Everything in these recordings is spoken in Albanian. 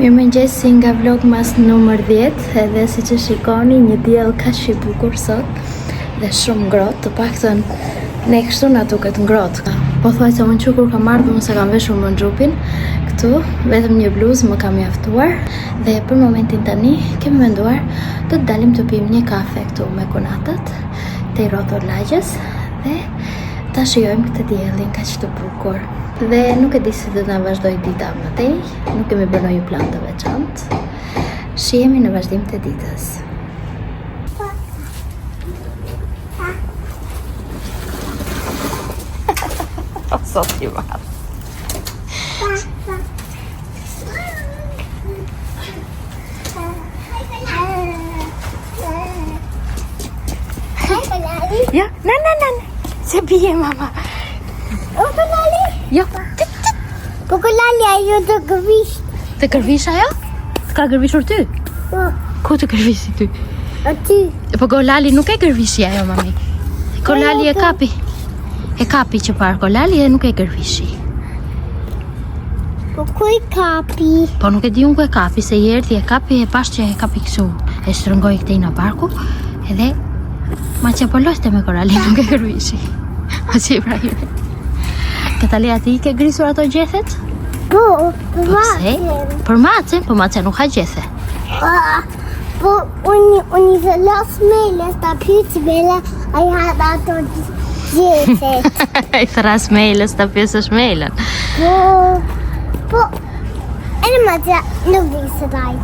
Mirëmëngjesi nga vlogmas numër 10, edhe siç e shikoni, një diell kaq i bukur sot dhe shumë ngrohtë, të paktën ne kështu na duket ngrohtë. Po thuaj se unë që kur kam ardhur unë se kam veshur më xhupin këtu, vetëm një bluzë më ka mjaftuar dhe për momentin tani kemi menduar të dalim të pijmë një kafe këtu me konatët te Rroto Lagjës dhe ta shijojmë këtë diellin kaq të bukur. Dhe nuk e di si do ta vazhdoj dita më tej, nuk kemi bërë ndonjë plan të veçantë. Shihemi në vazhdim të ditës. Sot i madh. Ja, na. Se bie mama. Kokolali? Jo. Kokolali ajo të gërvish. Të gërvish ajo? Të ka gërvishur ty? Po, Ku të gërvishi ty? aty. Po Kolali nuk e gërvishi ajo, mami. Kolali e kapi. E kapi që parë Kolali e nuk e gërvishi. Po ku i kapi? Po nuk e di unë ku e kapi, se i erdhi e kapi e pash që e kapi kështu. E shtrëngoi këtej në barku edhe ma që poloste me Kolali nuk e gërvishi. Ma që Ibrahim. Katali ati i ke grisur ato gjethet? Po, Po pse? Për macen, po macen nuk ka gjethe. Po, unë i las meles të pyç vele, a i hadë ato gjethet. I thras melës të pjesësh melën. Po, e në macja nuk visë raj.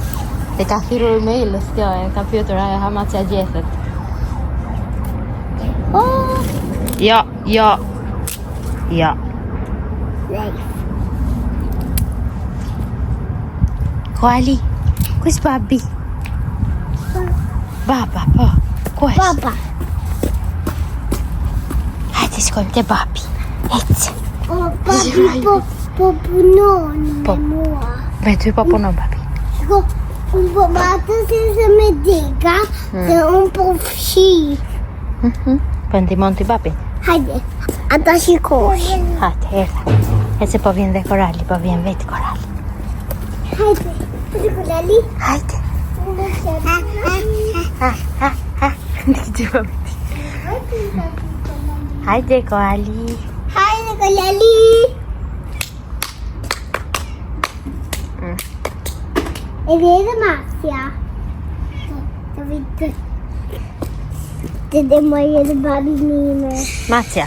E ka thirrur melës kjo, e ka pyetur ajo ha macja gjethet. Jo. Koali, ku është babi? Baba, po. Ku është? Papa. Hajde shkojmë te babi. Ecë. O, papi po punon Po. me mua. Me ty po punon babi. Shko, unë po matë se me dega, se unë po fshi. Po ndihmon ti babin? Hajde, ata shikosh. Hajde, erdha. Ecë po vjen dhe Korali, po vjen vetë Korali. Hajde, Kolali. Hajde. Ndi babi. Hajde Koali. Hajde, Kolali. E vede Masia. Dede moje dhe babinime. Macja.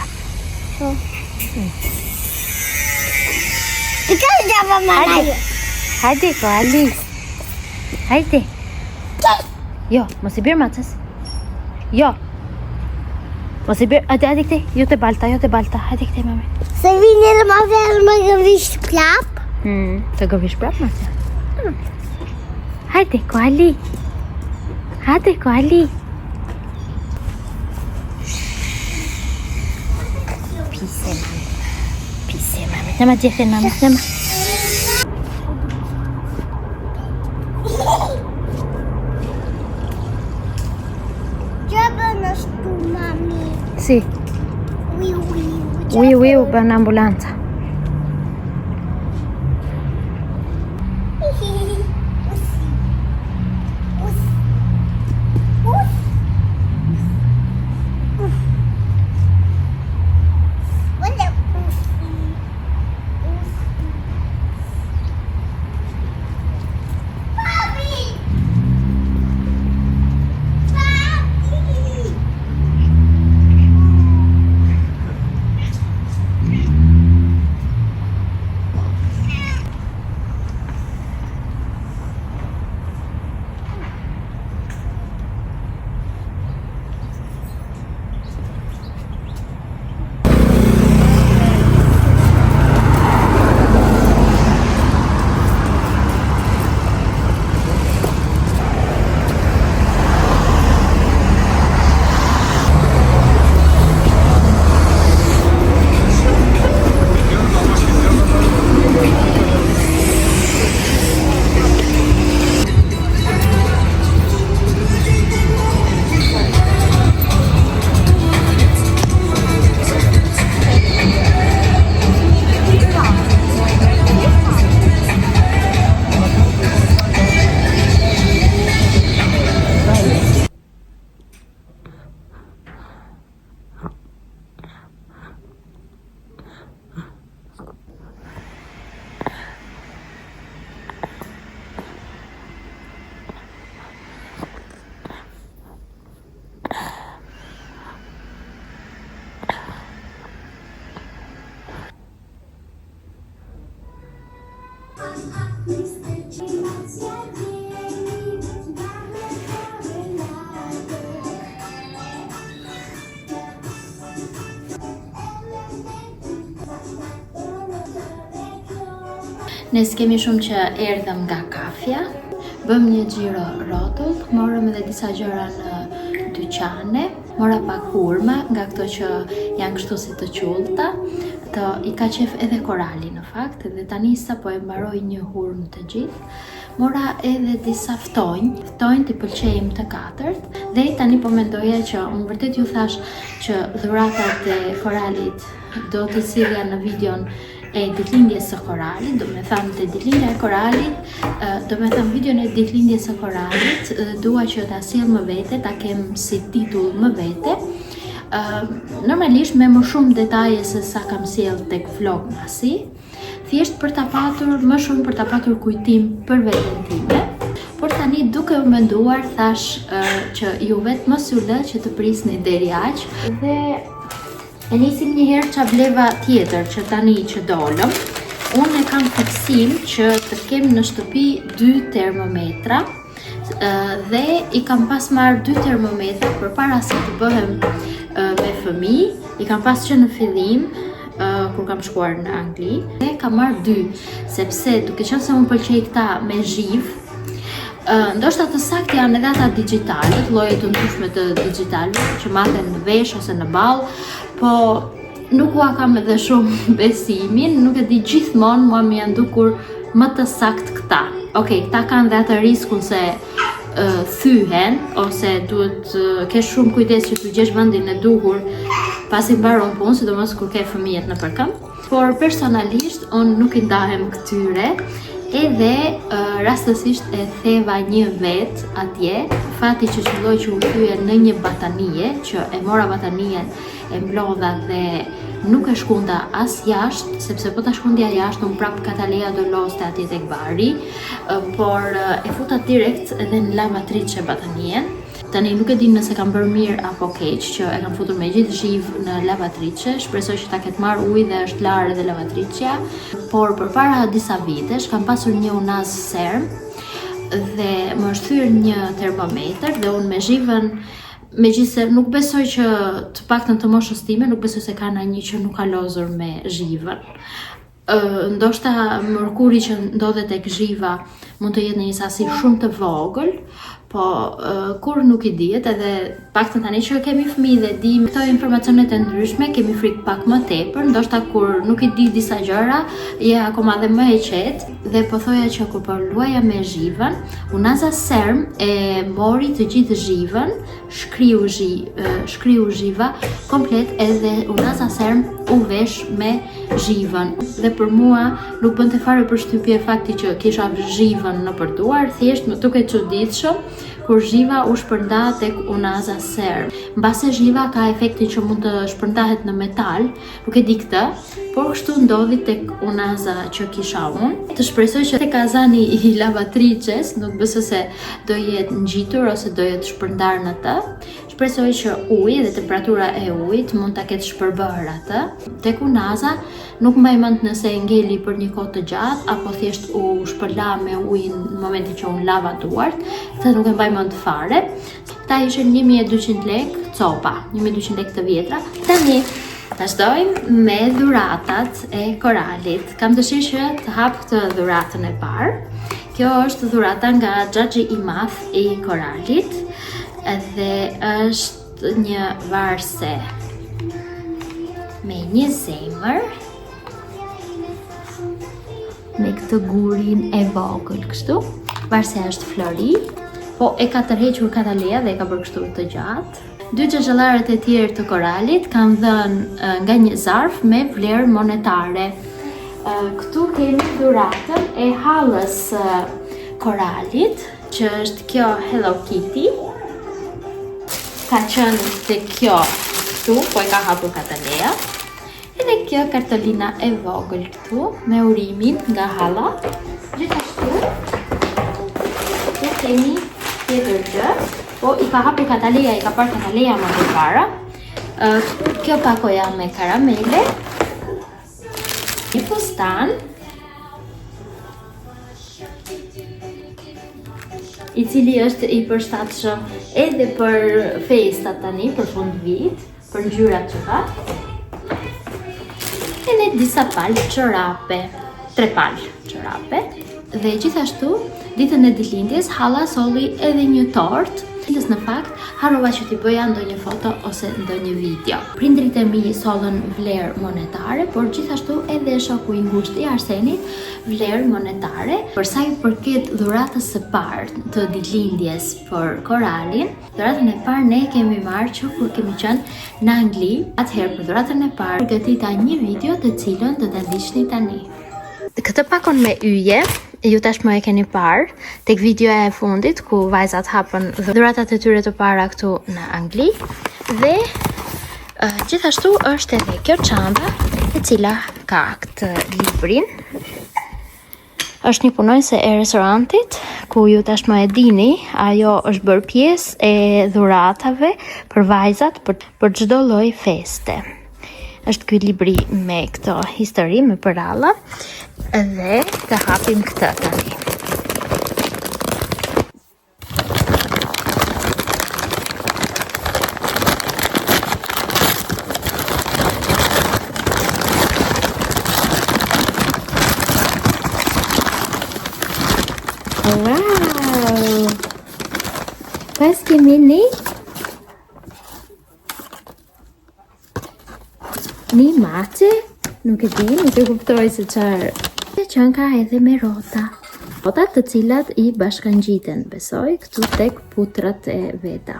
Të ka gjava marajo. Hajde Koali. Hajde. Jo, mos i bërë macës. Jo. Mos i bërë, hajde këtej. Jo te balta. Hajde këtej mami. Se vini dhe ma verë më gëvish plap. Të gëvish prap macë. Hajde Koali. Pise mami. Nema gjethen mami, nema. Gjabë në shtu, mami. Si, Wiu. wiu, bën ambulanca. Ne s'kemi shumë që erdhëm nga kafja, bëm një xhiro rrotull, morëm edhe disa gjëra në dyqane, mora pak hurma nga këto që janë kështu si të qullta, i ka qef edhe Korali në fakt, dhe tani sa po e mbaroj një hurmë të gjithë. Mora edhe disa ftojnë t'i pëlqejmë të katërt, dhe tani po mendoja që unë vërtet ju thash që dhuratat e Koralit do t'i sillja në videon e ditëlindjes së Koralit, do me thënë të ditëlindja e Koralit, do me thënë videon e ditëlindjes së Koralit, dua që ta sill më vete, ta kem si titull më vete. Normalisht me më shumë detaje se sa kam sjell tek vlogmasi, thjesht për ta patur më shumë, për ta patur kujtim për veten time. Por tani duke u menduar, thash që ju vetë mos ju lë që të prisni deri aq, dhe e nisim një herë qa bleva tjetër që tani që dolëm. Unë e kam fiksim që të kem në shtëpi 2 termometra, dhe i kam pas marrë 2 termometra për para se të bëhem me fëmijë. I kam pas që në fillim kur kam shkuar në Angli, dhe kam marrë 2, sepse duke qenë se unë pëlqej këta me zhivë, ndoshta të saktë janë edhe ata digjitale, lloje të ndryshme të digitalëve që maten në vesh ose në ball, po nuk ua kam edhe shumë besimin, nuk e di, gjithmonë mua më janë dukur më të saktë këta. Okej, këta kanë dhe atë riskun se thyhen, ose duhet kesh shumë kujdes që t'u gjesh vendin e duhur pasi mbaron punë, sidomos kur ke fëmijët në përkëmb. Por personalisht unë nuk i ndahem këtyre, edhe rastësisht e theva një vet atje, fati që qëlloj që u thye në një batanie, që e mora batanien, e mblodha dhe nuk e shkunda as jashtë, sepse po ta shkundja jashtë, unë prap Kataleja do loste atje tek bari, por e futa direkt edhe në lavatrice batanien. Tani nuk e di nëse kam bërë mirë apo keq që e kam futur me gjithë zhivë në lavatrice, shpresoj që ta ketë marrë ujë dhe është larë edhe lavatricia, por përpara disa vitesh kam pasur një unaz serm dhe më është thyrë një termometër, dhe unë me zhivën, megjithëse nuk besoj që të paktën të moshës time, nuk besoj se ka ndonjë që nuk ka lozur me zhivën. Ndoshta mërkuri që ndodhet tek zhiva mund të jetë në një sasi shumë të vogël, po kur nuk i dihet, edhe paktën tani që kemi fëmijë dhe dim këto informacionet e ndryshme, kemi frikë pak më tepër, ndoshta kur nuk i di disa gjëra, je akoma dhe më e qetë, dhe po thoja që kur po luaja me zhivën, unaza serm e mori të gjithë zhivën, shkriu zhiva komplet, edhe unaza serm u vesh me zhivën. Dhe për mua nuk bënte fare përshtypje fakti që kisha zhivën në përduar, thjesht më duket çuditshëm kur zhiva u shpërnda tek unaza serm. Mbase zhiva ka efektin që mund të shpërndahet në metal, nuk e di këtë, por kështu ndodhi tek unaza që kisha unë. Të shpresoj që tek kazani i lavatrices nuk bëse se do jetë ngjitur ose do jetë shpërndar në të. Shpresoj që uji dhe temperatura e ujit mund ta ketë shpërbërë atë. Tek unaza nuk mbaj mend nëse e ngeli për një kohë të gjatë apo thjesht u shpërla me ujin në momentin që unë lava duart. Këtë nuk e mbaj mend fare. Këta ishin 1200 lek copa, 1200 lek të vjetra. Tani vazhdojmë me dhuratat e Koralit. Kam dëshirë që të hap këtë dhuratën e parë. Kjo është dhurata nga xhaxhi i madh i Koralit, dhe është një varse me një zemër, me këtë gurin e vogël kështu. Varsja është flori, po e ka tërhequr Kataleja dhe e ka bërë kështu të gjatë. 2 xhaxhallarët e tjerë të Koralit kanë dhënë nga një zarf me vlerë monetare. Këtu kemi dhuratën e hallës Koralit, që është kjo Hello Kitty. Ka qenë te kjo këtu, po e ka hapur Kataleja. Edhe kjo kartolina e vogël këtu, me urimin nga halla. Gjithashtu, këtu kemi tjetër gjë, po i ka hapur Kataleja, i ka parë Kataleja më përpara. Kjo pakoja me karamele, një fustan, i cili është i përshtatshëm edhe për festat tani, për fund vit, për ngjyrat që ka. Edhe disa palë çorape, 3 palë. çorape. Dhe gjithashtu, ditën e ditëlindjes Halla solli edhe një tortë, cilës në fakt harrova që t'i bëja ndonjë foto ose ndonjë video. Prindrit e mi sollën vlerë monetare, por gjithashtu edhe shoku i ngushtë i Arsenit vlerë monetare. Për sa i përket dhuratës së parë të ditëlindjes për Koralin, dhuratën e parë ne kemi marrë që kur kemi qenë në Angli. Atëherë për dhuratën e parë përgatita një video të cilën do ta ndiqni tani. Këtë pakon me yje, ju tashmë e keni parë tek videoja e fundit ku vajzat hapën dhuratat e tyre të para këtu në Angli dhe gjithashtu është edhe kjo çanta e cila ka këtë librin. Është një punonjëse e restorantit ku ju tashmë e dini, ajo është bërë pjesë e dhuratave për vajzat për çdo lloj feste. Është ky libri me këto histori me përralla dhe të hapim këtë tani. Wow! Pas kemi një mace, nuk e kuptoj se çfarë. Që ka edhe me rota. Rotat të cilat i bashkangjiten, besoj, këtu tek putrat e veta.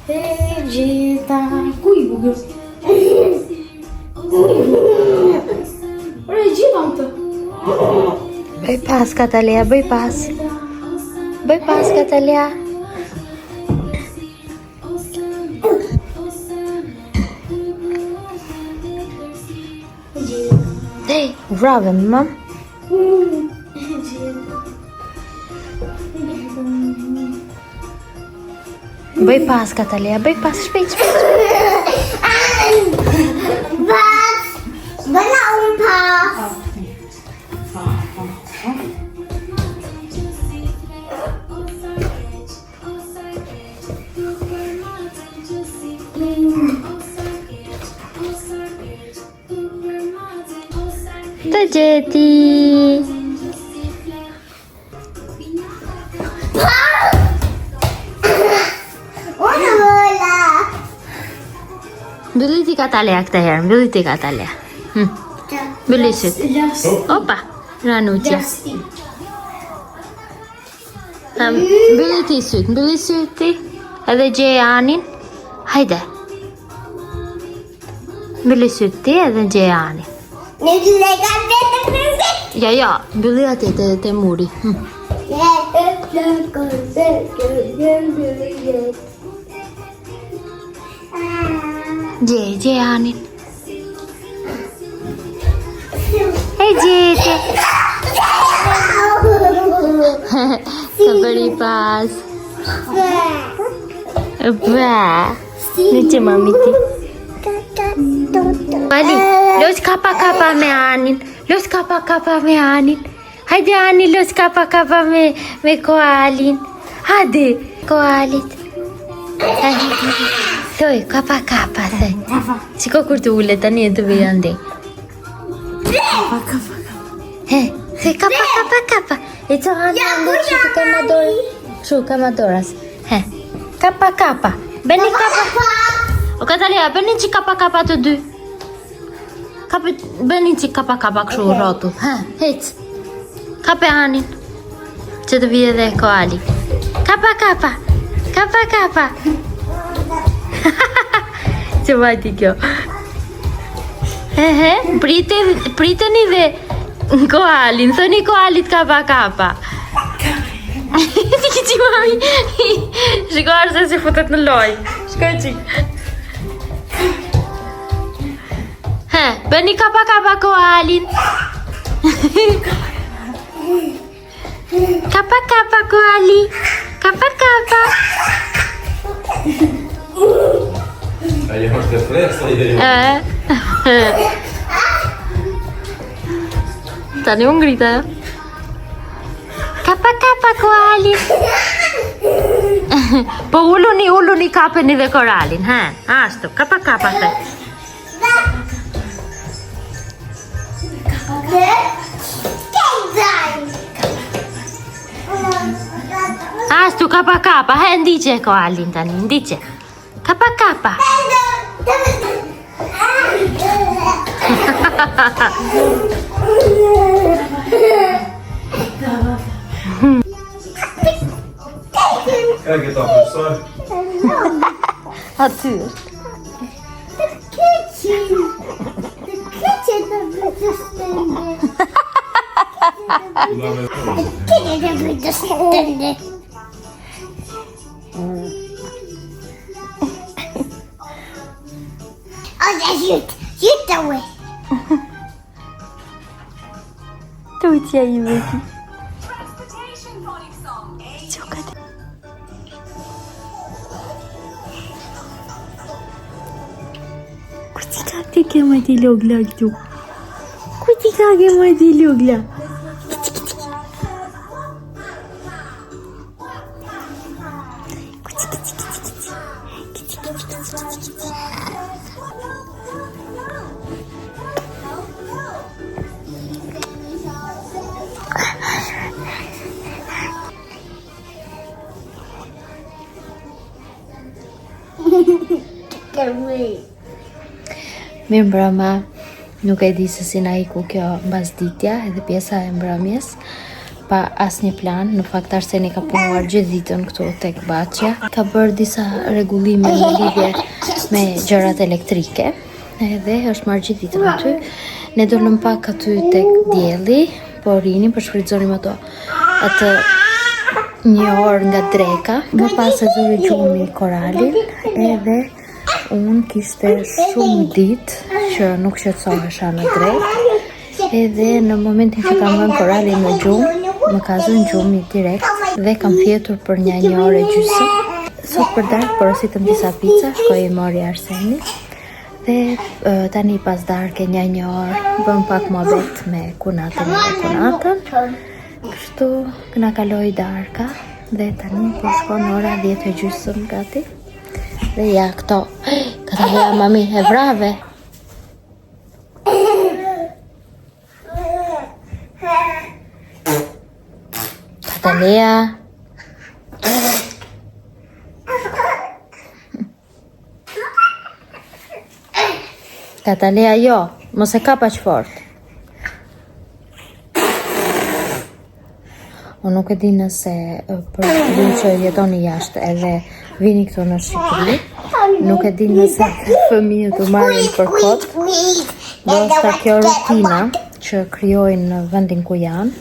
Vegeta, kuj bëj pas Katalea, bëj pas Katalea. Hey, bravo, mam. Bëj pas Katalea, bëj pas shpejt. Pas! Bëna unë pas! Të gjeti! Mbylli ti Katalea këtë herë, mbylli ti Katalea. Mbylli syt. Opa, Ranutja. Mbylli ti syt, edhe gjej Anin. Hajde. Mbylli syt ti edhe gjej Anin. Ja, mbylli aty te muri. Gjej Anin. E gjete. Ka bëri pas. Ba. Në që mami ti. Ali, los kapa me Anin. Los kapa me Anin. Hajde Ani, los kapa me Koalin. Hajde, Koalit. Thoj, kapa, thoj. Shiko kur të ullet, tani e të bëj andej. He, thoj, kapa. E të hanë andej që të kamador. Shu, kamadoras. He, kapa. Bëni kapa. O Katalea, bëni që kapa të dy. Bëni që kapa këshu rotu. He, hec. Kape Anin. Që të vijë dhe Koali. Kapa. Që vajti kjo. Priteni dhe Koalin. Thoni Koalit kapa. Ti që mami. Shiko arse si futet në loj. Shko qik. Bëni kapa Koalin. Kappa kappa koali. Kappa kappa. Ajo është e freskë, Tani unë ngrita. Kappa kappa koali. Po ulluni kapeni dhe koralin, ha? Ashtu, kappa kappa the. Ashtu, kappa kappa, he, ndiqe koalin tani, ndiqe. Kappa kappa. Ka këta profesor? Aty. The kitchen of the standard. Kitchen of the standard. Oh, that's you. You do it. Tuqja i veti. Kuti ka ke më ti logla këtu? Kuti ka ke më ti logla? Mirë mbrëma, nuk e di se si na iku kjo mbasditja edhe pjesa e mbrëmjes pa asnjë plan. Në fakt Arseni ka punuar gjithë ditën këtu tek Baçja. Ka bërë disa rregullime në lidhje me gjërat elektrike edhe është marrë gjithë ditën aty. Ne dolëm pak aty tek dielli, po rinim për shfrytëzonim atë një orë nga dreka. Më pas e zori gjumi koralin edhe unë kishte shumë ditë që nuk qetësohesha në drek edhe në momentin që kam vënë koralin në gjumë, më ka zënë gjumi direkt dhe kam fjetur për një orë e gjysmë. Sot për darkë porositëm disa pica, shkoj i mori Arseni dhe tani pas darkë një orë bëm pak muhabet me kunatën dhe kunatën. Kështu na kaloi darka dhe tani po shkon ora 10:30 gati. Dhe ja këto, Katalea mami e vrave. Katalea. Katalea jo, mos e kap aq fort. Unë nuk e di nëse për ju që jetoni jashtë edhe vini këtu në Shqipëri, nuk e di nëse fëmijët u marrin për kot, do është kjo rutina që krijojnë në vendin ku janë.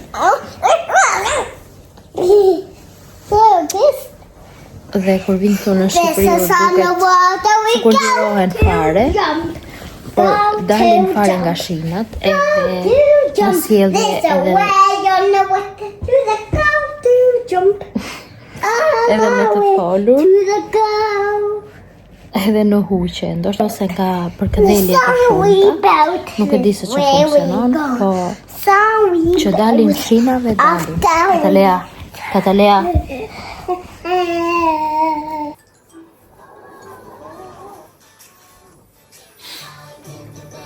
Dhe kur vinë këtu në Shqipëri u duket sikur lirohen fare, por dalin fare nga shinat edhe në sjellje edhe me të folur edhe në huqe, ndoshta ose nga përkëdhelje të shumta, nuk e di se që funksionon, po që dalin shinave dalin. Katalea.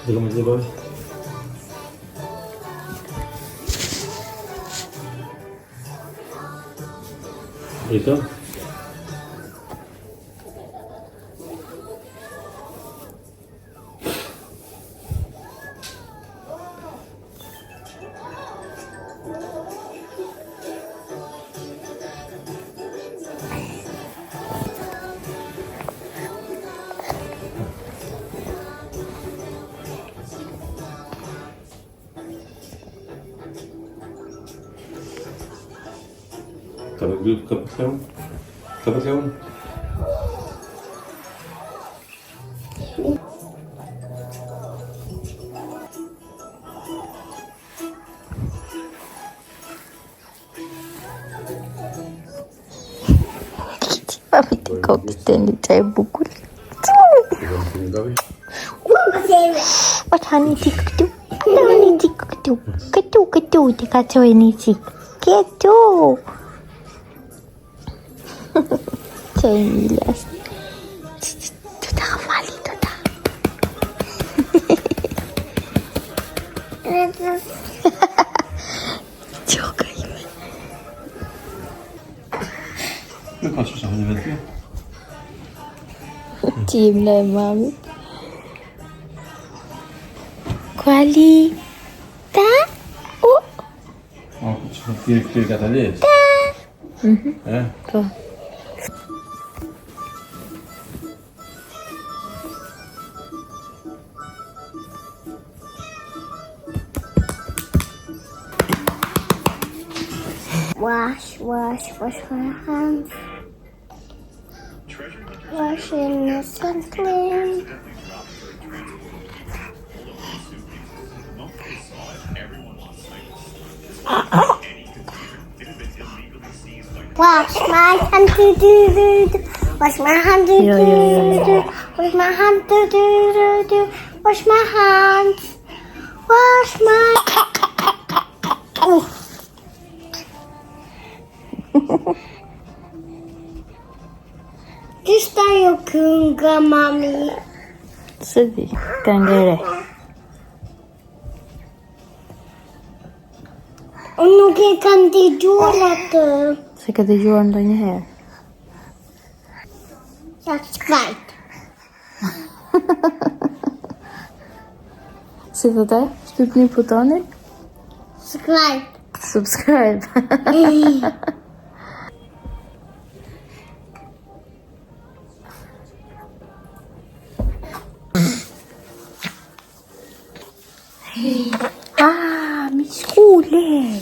Dilo me të bëj? Ito? Kapag Kami të kokë të një qaj bukur. O të hani ti këtu. Hani ti këtu. Këtu të ka qoj një qik. Këtu. Qaj milas. Tu ta fali, tu ta. Gjoka ime. Nuk ka që shumë një vetë. Qim në mami. Kuali. Ta. O, që më këtiri ka të lesë. Po. Wash my hands. Washing this and clean. Wash my hands, do. Wash my hands, do. Wash my hands, do. Wash my hands. Wash my. Questa io kunga, mami. Se di, kangere. Unë nuk e kanë dëgjuar atë. Se ka dëgjuar ndonjëherë. Subscribe. Si thotë? Shtypni butonin? Subscribe. Ah, mi skule.